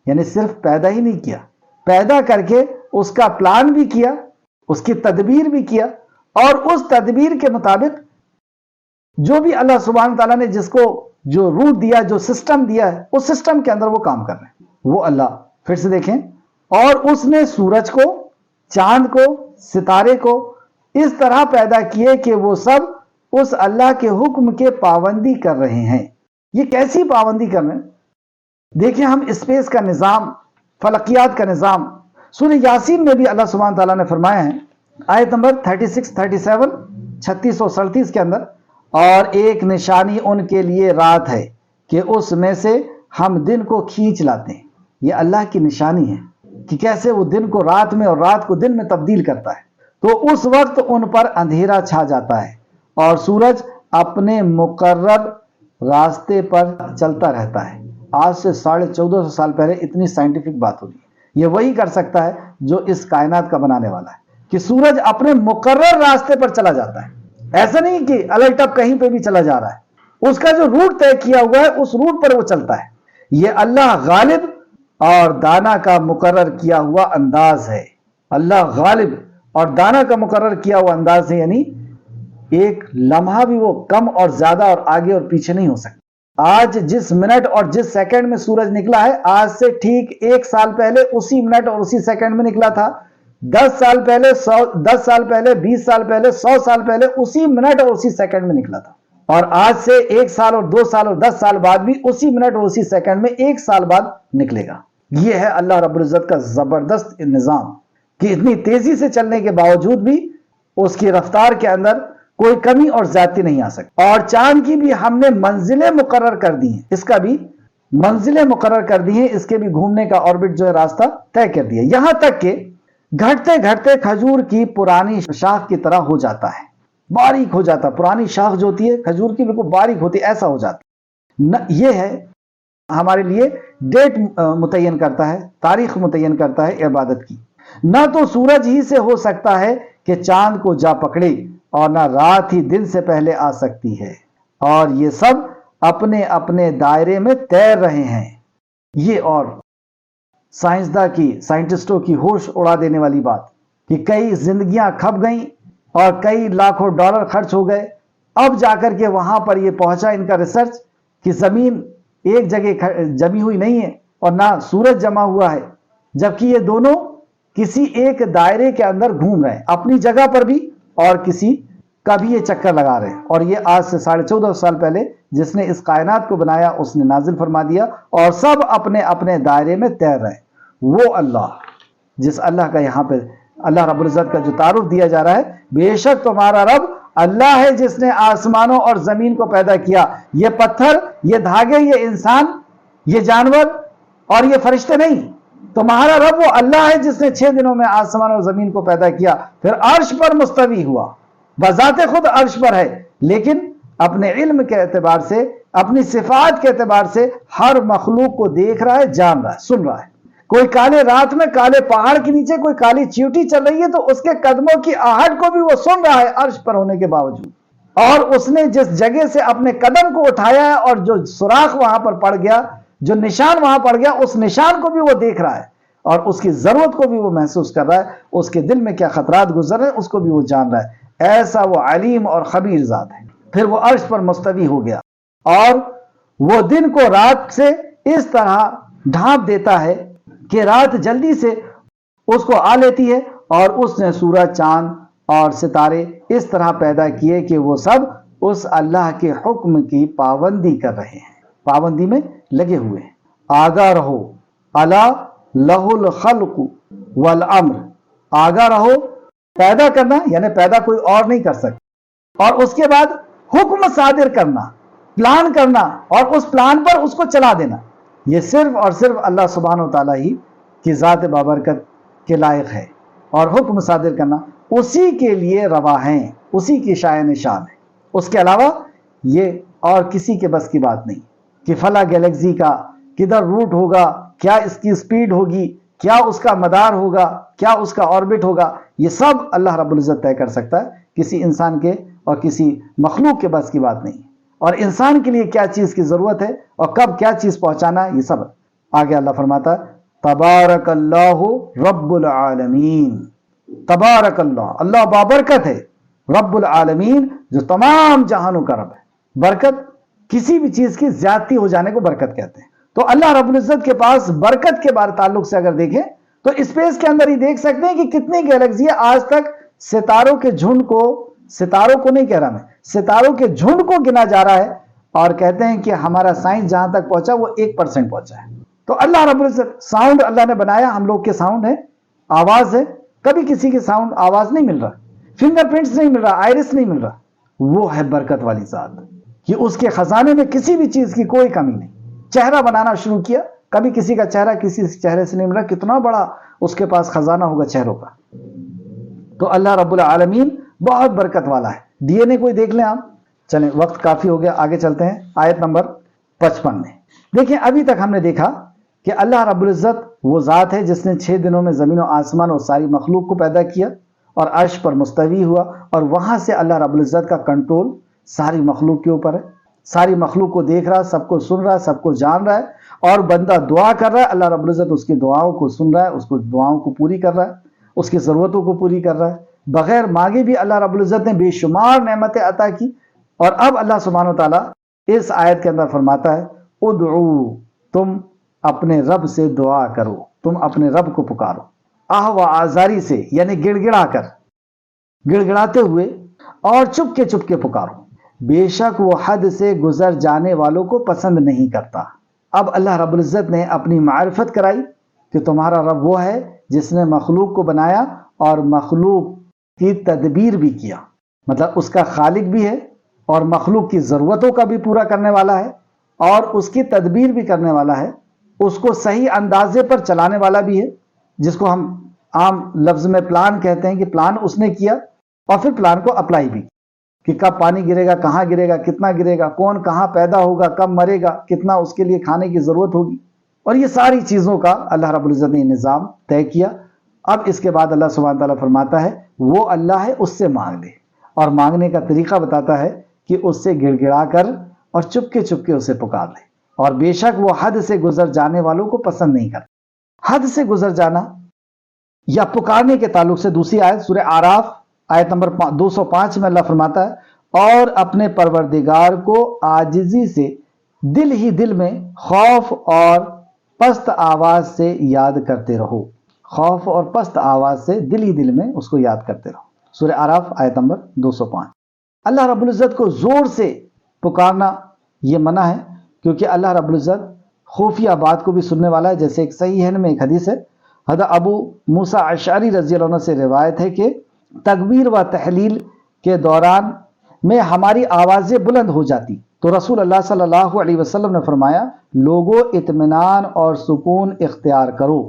یعنی صرف پیدا ہی نہیں کیا، پیدا کر کے اس کا پلان بھی کیا، اس کی تدبیر بھی کیا، اور اس تدبیر کے مطابق جو بھی اللہ سبحانہ تعالیٰ نے جس کو جو روٹ دیا، جو سسٹم دیا ہے، اس سسٹم کے اندر وہ کام کر رہے ہیں وہ اللہ۔ پھر سے دیکھیں، اور اس نے سورج کو، چاند کو، ستارے کو اس طرح پیدا کیے کہ وہ سب اس اللہ کے حکم کے پابندی کر رہے ہیں۔ یہ کیسی پابندی کر رہے ہیں؟ دیکھیں، ہم اسپیس کا نظام، فلکیات کا نظام، سورہ یاسین میں بھی اللہ سبحانہ تعالیٰ نے فرمایا ہے آیت نمبر 36 37 36 اور 37 کے اندر، اور ایک نشانی ان کے لیے رات ہے کہ اس میں سے ہم دن کو کھینچ لاتے ہیں۔ یہ اللہ کی نشانی ہے کہ کیسے وہ دن کو رات میں اور رات کو دن میں تبدیل کرتا ہے۔ تو اس وقت ان پر اندھیرا چھا جاتا ہے اور سورج اپنے مقرر راستے پر چلتا رہتا ہے۔ آج سے 1450 سال پہلے اتنی سائنٹیفک بات ہوگی، یہ وہی کر سکتا ہے جو اس کائنات کا بنانے والا ہے، کہ سورج اپنے مقرر راستے پر چلا جاتا ہے۔ ایسا نہیں کہ الٹ اپ کہیں پہ بھی چلا جا رہا ہے، اس کا جو روٹ طے کیا ہوا ہے اس روٹ پر وہ چلتا ہے۔ یہ اللہ غالب اور دانا کا مقرر کیا ہوا انداز ہے۔ اللہ غالب اور دانا کا مقرر کیا ہوا انداز ہے، یعنی ایک لمحہ بھی وہ کم اور زیادہ اور آگے اور پیچھے نہیں ہو سکتا۔ آج جس منٹ اور جس سیکنڈ میں سورج نکلا ہے، آج سے ٹھیک 1 سال پہلے اسی منٹ اور اسی سیکنڈ میں نکلا تھا۔ 10 سال پہلے 10 سال پہلے 20 سال پہلے 100 سال پہلے اسی منٹ اور اسی سیکنڈ میں نکلا تھا، اور آج سے 1 سال اور 2 سال اور 10 سال بعد بھی اسی منٹ اور اسی سیکنڈ میں 1 سال بعد نکلے گا۔ یہ ہے اللہ رب العزت کا زبردست نظام کہ اتنی تیزی سے چلنے کے باوجود بھی اس کی رفتار کے اندر کوئی کمی اور زیادتی نہیں آ سکتی۔ اور چاند کی بھی ہم نے منزلیں مقرر کر دی ہیں، اس کا بھی منزلیں مقرر کر دی ہیں، اس کے بھی گھومنے کا آربٹ جو ہے راستہ طے کر دیا، یہاں تک کہ گھٹتے گھٹتے کھجور کی پرانی شاخ کی طرح ہو جاتا ہے، باریک ہو جاتا ہے۔ پرانی شاخ جو ہوتی ہے کھجور کی بالکل باریک ہوتی ہے، ایسا ہو جاتا ہے۔ یہ ہے ہمارے لیے ڈیٹ متعین کرتا ہے، تاریخ متعین کرتا ہے عبادت کی۔ نہ تو سورج ہی سے ہو سکتا ہے کہ چاند کو جا پکڑے، اور نہ رات ہی دن سے پہلے آ سکتی ہے، اور یہ سب اپنے اپنے دائرے میں تیر رہے ہیں۔ یہ اور سائنٹسٹوں کی ہوش اڑا دینے والی بات کہ کئی زندگیاں کھپ گئیں اور کئی لاکھوں ڈالر خرچ ہو گئے، اب جا کر کے وہاں پر یہ پہنچا ان کا ریسرچ کہ زمین ایک جگہ جمی ہوئی نہیں ہے اور نہ سورج جمع ہوا ہے، جبکہ یہ دونوں کسی ایک دائرے کے اندر گھوم رہے ہیں، اپنی جگہ پر بھی اور کسی کا بھی یہ چکر لگا رہے ہیں۔ اور یہ آج سے 1450 سال پہلے جس نے اس کائنات کو بنایا اس نے نازل فرما دیا، اور سب اپنے اپنے دائرے میں تیر رہے ہیں۔ وہ اللہ، جس اللہ کا یہاں پہ اللہ رب العزت کا جو تعارف دیا جا رہا ہے، بے شک تمہارا رب اللہ ہے جس نے آسمانوں اور زمین کو پیدا کیا۔ یہ پتھر، یہ دھاگے، یہ انسان، یہ جانور اور یہ فرشتے نہیں، تمہارا رب وہ اللہ ہے جس نے 6 دنوں میں آسمان اور زمین کو پیدا کیا، پھر عرش پر مستوی ہوا، بذات خود عرش پر ہے، لیکن اپنے علم کے اعتبار سے، اپنی صفات کے اعتبار سے ہر مخلوق کو دیکھ رہا ہے، جان رہا ہے، سن رہا ہے۔ کوئی کالے رات میں کالے پہاڑ کے نیچے کوئی کالی چیوٹی چل رہی ہے تو اس کے قدموں کی آہٹ کو بھی وہ سن رہا ہے عرش پر ہونے کے باوجود، اور اس نے جس جگہ سے اپنے قدم کو اٹھایا ہے اور جو سوراخ وہاں پر پڑ گیا، جو نشان وہاں پڑ گیا، اس نشان کو بھی وہ دیکھ رہا ہے، اور اس کی ضرورت کو بھی وہ محسوس کر رہا ہے، اس کے دل میں کیا خطرات گزر رہے ہیں اس کو بھی وہ جان رہا ہے۔ ایسا وہ علیم اور خبیر ذات ہے۔ پھر وہ عرش پر مستوی ہو گیا، اور وہ دن کو رات سے اس طرح ڈھانپ دیتا ہے کہ رات جلدی سے اس کو آ لیتی ہے، اور اس نے سورج، چاند اور ستارے اس طرح پیدا کیے کہ وہ سب اس اللہ کے حکم کی پابندی کر رہے ہیں، پابندی میں لگے ہوئے ہیں۔ آگاہ رہو، الا لہ الخلق والامر، آگاہ رہو، پیدا کرنا یعنی پیدا کوئی اور نہیں کر سکتا، اور اس کے بعد حکم صادر کرنا، پلان کرنا، اور اس پلان پر اس کو چلا دینا، یہ صرف اور صرف اللہ سبحانہ و تعالیٰ ہی کی ذات بابرکت کے لائق ہے۔ اور حکم صادر کرنا اسی کے لیے روا ہیں، اسی کی شایان شان ہے، اس کے علاوہ یہ اور کسی کے بس کی بات نہیں کہ فلاں گیلیکسی کا کدھر روٹ ہوگا، کیا اس کی سپیڈ ہوگی، کیا اس کا مدار ہوگا، کیا اس کا آربٹ ہوگا، یہ سب اللہ رب العزت طے کر سکتا ہے، کسی انسان کے اور کسی مخلوق کے بس کی بات نہیں۔ اور انسان کے لیے کیا چیز کی ضرورت ہے اور کب کیا چیز پہنچانا ہے، یہ سب آگے اللہ فرماتا ہے تبارک اللہ رب العالمین۔ تبارک اللہ، اللہ بابرکت ہے، رب العالمین جو تمام جہانوں کا رب ہے۔ برکت کسی بھی چیز کی زیادتی ہو جانے کو برکت کہتے ہیں۔ تو اللہ رب العزت کے پاس برکت کے بارے تعلق سے اگر دیکھیں تو اسپیس کے اندر ہی دیکھ سکتے ہیں کہ کتنی گیلیکسیاں آج تک ستاروں کے جھنڈ کو، ستاروں کو نہیں کہہ رہا میں، ستاروں کے جھنڈ کو گنا جا رہا ہے، اور کہتے ہیں کہ ہمارا سائنس جہاں تک پہنچا وہ 1% پہنچا ہے۔ تو اللہ رب العزت، ساؤنڈ اللہ نے بنایا، ہم لوگ کے ساؤنڈ ہے، آواز ہے، کبھی کسی کی ساؤنڈ آواز نہیں مل رہا، فنگر پرنٹس نہیں مل رہا، آئرس نہیں مل رہا. وہ ہے برکت والی ذات کہ اس کے خزانے میں کسی بھی چیز کی کوئی کمی نہیں. چہرہ بنانا شروع کیا، کبھی کسی کا چہرہ کسی چہرے سے نہیں مل رہا. کتنا بڑا اس کے پاس خزانہ ہوگا چہروں کا. تو اللہ رب العالمین بہت برکت والا ہے. ڈی این اے کوئی دیکھ لیں آپ. چلیں وقت کافی ہو گیا، آگے چلتے ہیں آیت نمبر 55 میں. دیکھیں ابھی تک ہم نے دیکھا کہ اللہ رب العزت وہ ذات ہے جس نے 6 دنوں میں زمین و آسمان اور ساری مخلوق کو پیدا کیا اور عرش پر مستوی ہوا، اور وہاں سے اللہ رب العزت کا کنٹرول ساری مخلوق کے اوپر ہے. ساری مخلوق کو دیکھ رہا ہے، سب کو سن رہا ہے، سب کو جان رہا ہے. اور بندہ دعا کر رہا ہے، اللہ رب العزت اس کی دعاؤں کو سن رہا ہے، اس کو دعاؤں کو پوری کر رہا ہے، اس کی ضرورتوں کو پوری کر رہا ہے. بغیر مانگے بھی اللہ رب العزت نے بے شمار نعمتیں عطا کی. اور اب اللہ سبحانہ و تعالیٰ اس آیت کے اندر فرماتا ہے ادعو، تم اپنے رب سے دعا کرو، تم اپنے رب کو پکارو. آہ و آزاری سے یعنی گڑ گڑا کر، گڑگڑاتے ہوئے اور چپ کے پکارو. بے شک وہ حد سے گزر جانے والوں کو پسند نہیں کرتا. اب اللہ رب العزت نے اپنی معرفت کرائی کہ تمہارا رب وہ ہے جس نے مخلوق کو بنایا اور مخلوق کی تدبیر بھی کیا. مطلب اس کا خالق بھی ہے اور مخلوق کی ضرورتوں کا بھی پورا کرنے والا ہے اور اس کی تدبیر بھی کرنے والا ہے. اس کو صحیح اندازے پر چلانے والا بھی ہے، جس کو ہم عام لفظ میں پلان کہتے ہیں کہ پلان اس نے کیا اور پھر پلان کو اپلائی بھی کہ کب پانی گرے گا، کہاں گرے گا، کتنا گرے گا، کون کہاں پیدا ہوگا، کب مرے گا، کتنا اس کے لیے کھانے کی ضرورت ہوگی. اور یہ ساری چیزوں کا اللہ رب العزت نے نظام طے کیا. اب اس کے بعد اللہ سبحانہ تعالیٰ فرماتا ہے وہ اللہ ہے، اس سے مانگ لے. اور مانگنے کا طریقہ بتاتا ہے کہ اس سے گڑ گڑا کر اور چپ کے اسے پکار لے. اور بے شک وہ حد سے گزر جانے والوں کو پسند نہیں کرتا. حد سے گزر جانا یا پکارنے کے تعلق سے دوسری آیت سورہ آراف آیت نمبر 205 میں اللہ فرماتا ہے اور اپنے پروردگار کو عاجزی سے دل ہی دل میں خوف اور پست آواز سے یاد کرتے رہو. خوف اور پست آواز سے دل ہی دل میں اس کو یاد کرتے رہو. سورہ آراف آیت نمبر 205. اللہ رب العزت کو زور سے پکارنا یہ منع ہے، کیونکہ اللہ رب العزت خفیہ بات کو بھی سننے والا ہے. جیسے ایک صحیح میں ایک حدیث ہے، حضرت ابو موسیٰ اشعری رضی اللہ عنہ سے روایت ہے کہ تکبیر و تحلیل کے دوران میں ہماری آوازیں بلند ہو جاتی تو رسول اللہ صلی اللہ علیہ وسلم نے فرمایا لوگوں اطمینان اور سکون اختیار کرو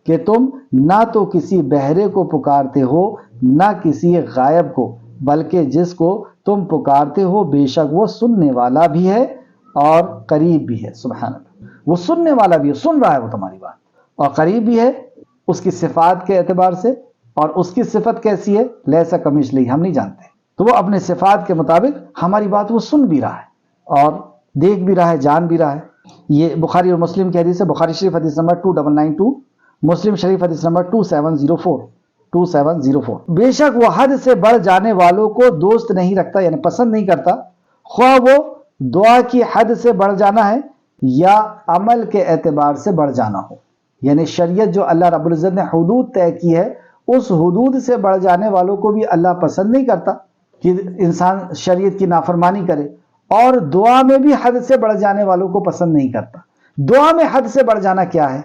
کہ تم نہ تو کسی بہرے کو پکارتے ہو نہ کسی غائب کو، بلکہ جس کو تم پکارتے ہو بے شک وہ سننے والا بھی ہے اور قریب بھی ہے. سبحان اللہ، وہ سننے والا بھی ہے، سن رہا ہے وہ تمہاری بات، اور قریب بھی ہے اس کی صفات کے اعتبار سے. اور اس کی صفت کیسی ہے؟ لیسا کمثلہ، ہم نہیں جانتے. تو وہ اپنے صفات کے مطابق ہماری بات وہ سن بھی رہا ہے اور دیکھ بھی رہا ہے، جان بھی رہا ہے. یہ بخاری اور مسلم کی حدیث ہے. بخاری شریف حدیث نمبر 2992، مسلم شریف حدیث نمبر 2704. بے شک وہ حد سے بڑھ جانے والوں کو دوست نہیں رکھتا، یعنی پسند نہیں کرتا، خواہ وہ دعا کی حد سے بڑھ جانا ہے یا عمل کے اعتبار سے بڑھ جانا ہو. یعنی شریعت جو اللہ رب العزت نے حدود طے کی ہے اس حدود سے بڑھ جانے والوں کو بھی اللہ پسند نہیں کرتا کہ انسان شریعت کی نافرمانی کرے، اور دعا میں بھی حد سے بڑھ جانے والوں کو پسند نہیں کرتا. دعا میں حد سے بڑھ جانا کیا ہے؟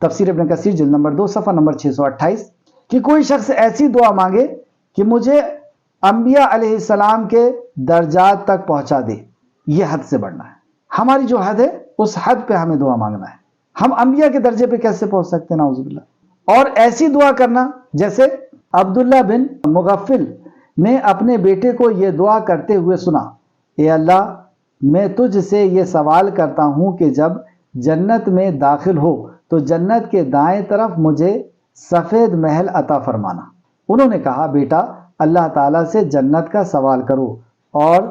تفسیر ابن کثیر جلد نمبر 2 صفحہ نمبر 628 کہ کوئی شخص ایسی دعا مانگے کہ مجھے انبیاء علیہ السلام کے درجات تک پہنچا دے. یہ حد سے بڑھنا ہے. ہماری جو حد ہے اس حد پہ ہمیں دعا مانگنا ہے. ہم انبیاء کے درجے پہ کیسے پہنچ سکتے ہیں؟ نعوذ باللہ. اور ایسی دعا کرنا جیسے عبداللہ بن مغفل نے اپنے بیٹے کو یہ دعا کرتے ہوئے سنا، اے اللہ میں تجھ سے یہ سوال کرتا ہوں کہ جب جنت میں داخل ہو تو جنت کے دائیں طرف مجھے سفید محل عطا فرمانا. انہوں نے کہا بیٹا اللہ تعالیٰ سے جنت کا سوال کرو اور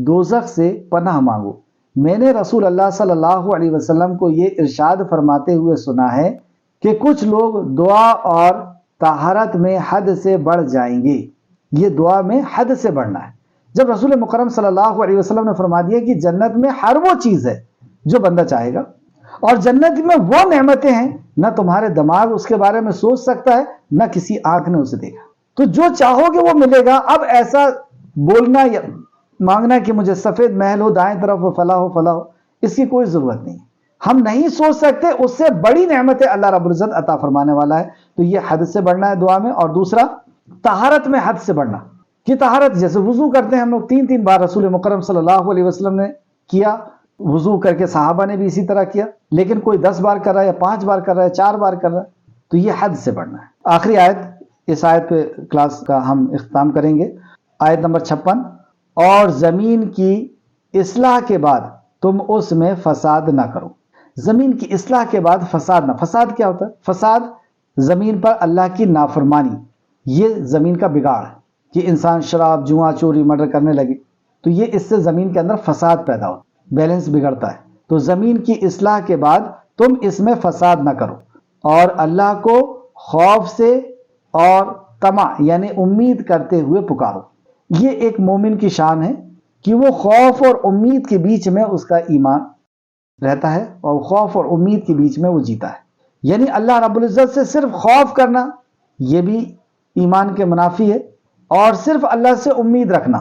دوزخ سے پناہ مانگو. میں نے رسول اللہ صلی اللہ علیہ وسلم کو یہ ارشاد فرماتے ہوئے سنا ہے کہ کچھ لوگ دعا اور طہارت میں حد سے بڑھ جائیں گے. یہ دعا میں حد سے بڑھنا ہے. جب رسول مکرم صلی اللہ علیہ وسلم نے فرما دیا کہ جنت میں ہر وہ چیز ہے جو بندہ چاہے گا اور جنت میں وہ نعمتیں ہیں نہ تمہارے دماغ اس کے بارے میں سوچ سکتا ہے نہ کسی آنکھ نے اسے دیکھا، تو جو چاہو گے وہ ملے گا. اب ایسا بولنا یا مانگنا کہ مجھے سفید محل ہو، دائیں طرف ہو، فلاں ہو فلاں ہو، اس کی کوئی ضرورت نہیں. ہم نہیں سوچ سکتے، اس سے بڑی نعمتیں اللہ رب العزت عطا فرمانے والا ہے. تو یہ حد سے بڑھنا ہے دعا میں. اور دوسرا طہارت میں حد سے بڑھنا. کہ طہارت جیسے وضو کرتے ہیں ہم لوگ 3 بار رسول مکرم صلی اللہ علیہ وسلم نے کیا, وضو کر کے صحابہ نے بھی اسی طرح کیا, لیکن کوئی 10 بار کر رہا ہے یا 5 بار کر رہا ہے 4 بار کر رہا ہے, تو یہ حد سے بڑھنا ہے. آخری آیت, اس آیت پہ کلاس کا ہم اختتام کریں گے. آیت نمبر 56, اور زمین کی اصلاح کے بعد تم اس میں فساد نہ کرو. زمین کی اصلاح کے بعد فساد نہ. فساد کیا ہوتا ہے؟ فساد زمین پر اللہ کی نافرمانی, یہ زمین کا بگاڑ ہے کہ انسان شراب, جوا, چوری, مرڈر کرنے لگے, تو یہ اس سے زمین کے اندر فساد پیدا ہوتا, بیلنس بگڑتا ہے. تو زمین کی اصلاح کے بعد تم اس میں فساد نہ کرو, اور اللہ کو خوف سے اور طمع یعنی امید کرتے ہوئے پکارو. یہ ایک مومن کی شان ہے کہ وہ خوف اور امید کے بیچ میں اس کا ایمان رہتا ہے, اور خوف اور امید کے بیچ میں وہ جیتا ہے. یعنی اللہ رب العزت سے صرف خوف کرنا یہ بھی ایمان کے منافی ہے, اور صرف اللہ سے امید رکھنا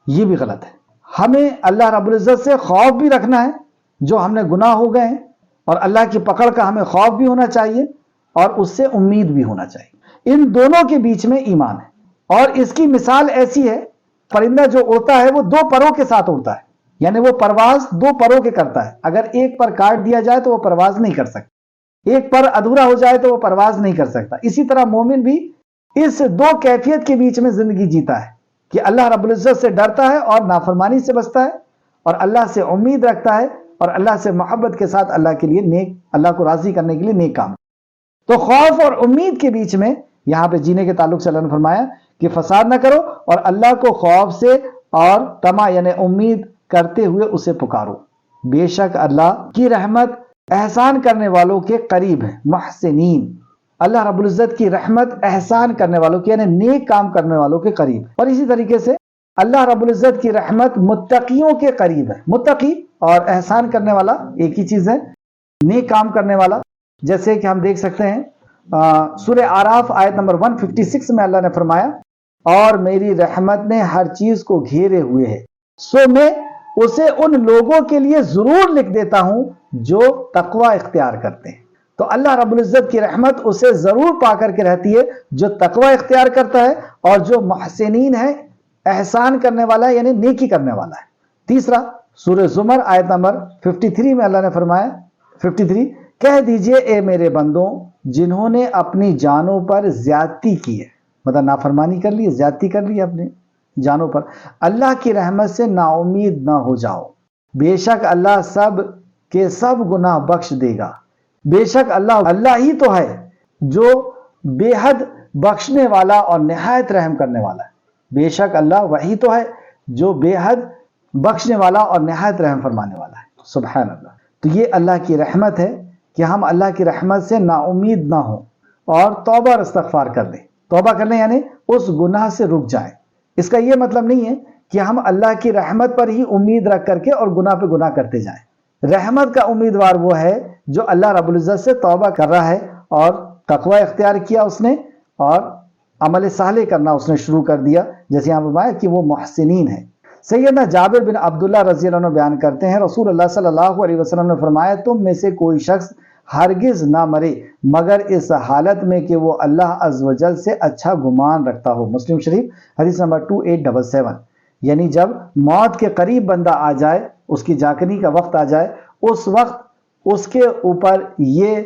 یہ بھی غلط ہے. ہمیں اللہ رب العزت سے خوف بھی رکھنا ہے جو ہم نے گناہ ہو گئے ہیں, اور اللہ کی پکڑ کا ہمیں خوف بھی ہونا چاہیے, اور اس سے امید بھی ہونا چاہیے. ان دونوں کے بیچ میں ایمان ہے. اور اس کی مثال ایسی ہے, پرندہ جو اڑتا ہے وہ 2 پروں کے ساتھ اڑتا ہے, یعنی وہ پرواز 2 پروں کے کرتا ہے. اگر ایک پر کاٹ دیا جائے تو وہ پرواز نہیں کر سکتا, ایک پر ادھورا ہو جائے تو وہ پرواز نہیں کر سکتا. اسی طرح مومن بھی اس 2 کیفیت کے بیچ میں زندگی جیتا ہے کہ اللہ رب العزت سے ڈرتا ہے اور نافرمانی سے بچتا ہے, اور اللہ سے امید رکھتا ہے, اور اللہ سے محبت کے ساتھ اللہ کے لیے نیک, اللہ کو راضی کرنے کے لیے نیک کام. تو خوف اور امید کے بیچ میں یہاں پہ جینے کے تعلق سے اللہ نے فرمایا کہ فساد نہ کرو, اور اللہ کو خوف سے اور طمع یعنی امید کرتے ہوئے اسے پکارو. بے شک اللہ کی رحمت احسان کرنے والوں کے قریب ہے. محسنین, اللہ رب العزت کی رحمت احسان کرنے والوں کے یعنی نیک کام کرنے والوں کے قریب. اور اسی طریقے سے اللہ رب العزت کی رحمت متقیوں کے قریب ہے. متقی اور احسان کرنے والا ایک ہی چیز ہے, نیک کام کرنے والا. جیسے کہ ہم دیکھ سکتے ہیں سورہ آراف آیت نمبر 156 میں اللہ نے فرمایا, اور میری رحمت نے ہر چیز کو گھیرے ہوئے ہے, سو میں اسے ان لوگوں کے لیے ضرور لکھ دیتا ہوں جو تقوی اختیار کرتے ہیں. تو اللہ رب العزت کی رحمت اسے ضرور پا کر کے رہتی ہے جو تقوی اختیار کرتا ہے, اور جو محسنین ہے, احسان کرنے والا ہے یعنی نیکی کرنے والا ہے. تیسرا سورہ زمر آیت نمبر 53 میں اللہ نے فرمایا 53, کہہ دیجئے اے میرے بندوں جنہوں نے اپنی جانوں پر زیادتی کی ہے, مطلب نافرمانی کر لی, زیادتی کر لی اپنے جانوں پر, اللہ کی رحمت سے نا امید نہ ہو جاؤ. بے شک اللہ سب کے سب گناہ بخش دے گا. بے شک اللہ ہی تو ہے جو بے حد بخشنے والا اور نہایت رحم کرنے والا ہے. بے شک اللہ وہی تو ہے جو بے حد بخشنے والا اور نہایت رحم فرمانے والا ہے. سبحان اللہ. تو یہ اللہ کی رحمت ہے کہ ہم اللہ کی رحمت سے نا امید نہ ہوں اور توبہ اور استغفار کر لیں. توبہ کر لیں یعنی اس گناہ سے رک جائیں. اس کا یہ مطلب نہیں ہے کہ ہم اللہ کی رحمت پر ہی امید رکھ کر کے اور گناہ پہ گناہ کرتے جائیں. رحمت کا امیدوار وہ ہے جو اللہ رب العزت سے توبہ کر رہا ہے اور تقوی اختیار کیا اس نے, اور عمل صالح کرنا اس نے شروع کر دیا, جیسے یہاں فرمایا کہ وہ محسنین ہے. سیدنا جابر بن عبداللہ رضی اللہ عنہ بیان کرتے ہیں, رسول اللہ صلی اللہ علیہ وسلم نے فرمایا, تم میں سے کوئی شخص ہرگز نہ مرے مگر اس حالت میں کہ وہ اللہ عز و جل سے اچھا گمان رکھتا ہو. مسلم شریف حدیث نمبر 2877. یعنی جب موت کے قریب بندہ آ جائے, اس کی جاگنی کا وقت آ جائے, اس وقت اس کے اوپر یہ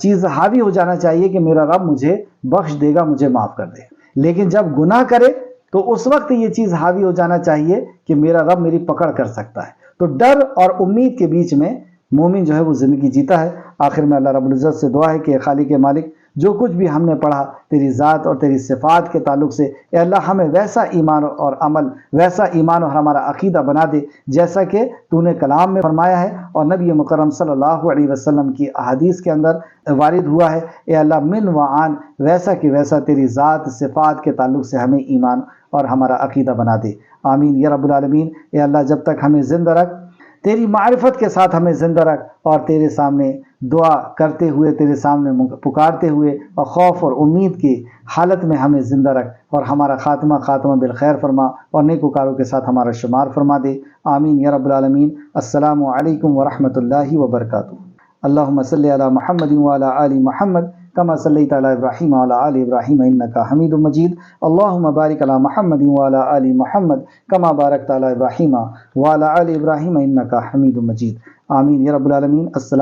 چیز حاوی ہو جانا چاہیے کہ میرا رب مجھے بخش دے گا, مجھے معاف کر دے. لیکن جب گناہ کرے تو اس وقت یہ چیز حاوی ہو جانا چاہیے کہ میرا رب میری پکڑ کر سکتا ہے. تو ڈر اور امید کے بیچ میں مومن جو ہے وہ زندگی جیتا ہے. آخر میں اللہ رب العزت سے دعا ہے کہ خالق مالک جو کچھ بھی ہم نے پڑھا تیری ذات اور تیری صفات کے تعلق سے, اے اللہ ہمیں ویسا ایمان اور عمل, ویسا ایمان اور ہمارا عقیدہ بنا دے جیسا کہ تو نے کلام میں فرمایا ہے اور نبی مکرم صلی اللہ علیہ وسلم کی احادیث کے اندر وارد ہوا ہے. اے اللہ من و عن ویسا کہ ویسا تیری ذات صفات کے تعلق سے ہمیں ایمان اور ہمارا عقیدہ بنا دے. آمین یا رب العالمین. اے اللہ جب تک ہمیں زندہ رکھ, تیری معرفت کے ساتھ ہمیں زندہ رکھ, اور تیرے سامنے دعا کرتے ہوئے, تیرے سامنے پکارتے ہوئے اور خوف اور امید کی حالت میں ہمیں زندہ رکھ, اور ہمارا خاتمہ بالخیر فرما, اور نیکوکاروں کے ساتھ ہمارا شمار فرما دے. آمین یا رب العالمین. السلام علیکم ورحمۃ اللہ وبرکاتہ. اللہم صلی علی محمد وعلی آل محمد كما صليت على إبراهيم وعلى آل إبراهيم إنك حميد مجيد. اللهم بارك على محمد وعلى آل محمد كما باركت على إبراهيم وعلى آل إبراهيم إنك حميد مجيد. آمين یا رب العالمین. السلام